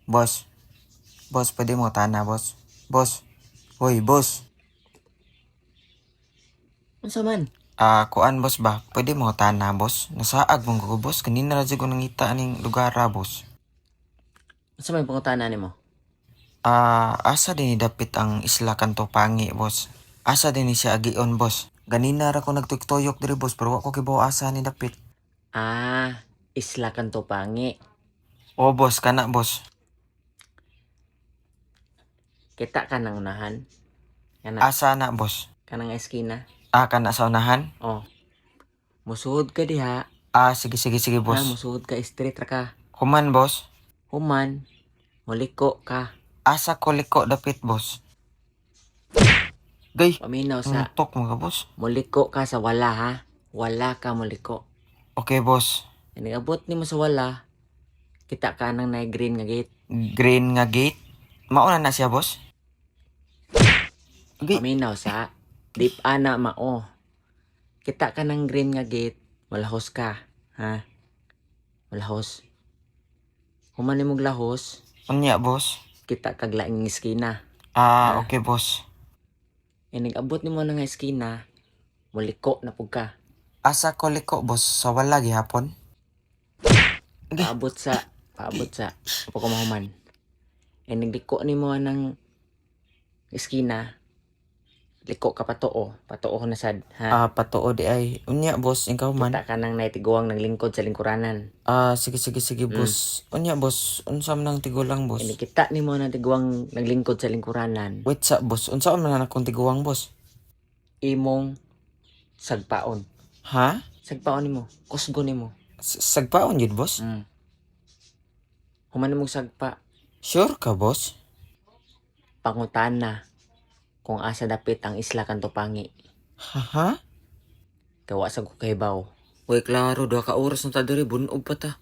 Boss, boss, pwede mo tana, boss. Boss, hoy, boss. Unsa man? Kuan, boss ba? Pwede mo tana, boss. Nasaag mong ko, boss. Kanina na ko nangita aning lugar, boss. Unsa man pangutana nimo? Asa din ni dapit ang Isla Kantopangi, boss. Asa din ni siya agion, boss. Ganina ra ko nagtuyok diri, boss, pero wako kibaw asa ni dapit. Isla Kantopangi. Oh, boss, kana, boss. Kita ka nang unahan. Kana Asa na, boss? kanang eskina. Kana sa unahan? Oh. Musuod ka diha. Sige, sige, sige, boss. Musuod ka straight ra ka. Human, boss. Human. Muliko ka. Asa ko liko dapit, boss. Gay, Paminaw sa tok mga boss. muliko ka sa wala ha. Wala ka muliko. Okay, boss. Nagabot nimo sa wala. Kita ka nang na green nga gate. Green nga gate. Mauna na siya, boss. Gay, Paminaw sa deep ana mao. Kita ka ng green nga gate, malahos ka, ha? Malahos. Human nimong lahos, unya, boss. kita kag laing eskina. Okay, boss. Nag-abot nimo na nga eskina, muliko na pug ka. Asa ko liko, boss, sa wala gihapon. Paabot sa apa ko mahuman. Nagliko nimo ng eskina, liko ka patuo ko na sad, ha? Patuo di ay. Unya, boss, ikaw man. Kita ka nang naitiguang naglingkod sa lingkuranan. Sige, sige, sige, boss. Unya, boss. Unsa man ang tigulang, boss? Kita nimo na tiguang naglingkod sa lingkuranan. Wait sa, boss. Unsa man akong tiguang, boss? Imong sagpaon. Ha? Sagpaon nimo, kusgo nimo. Sagpaon yun, boss? Human nimong sagpa, Sure ka, boss? pangutana kung asa dapit ang Isla Kantopangi. Ha? Gawa sa kukahibaw. Uy, klaro, 2 ka oras na ta diri, bunog pa ta.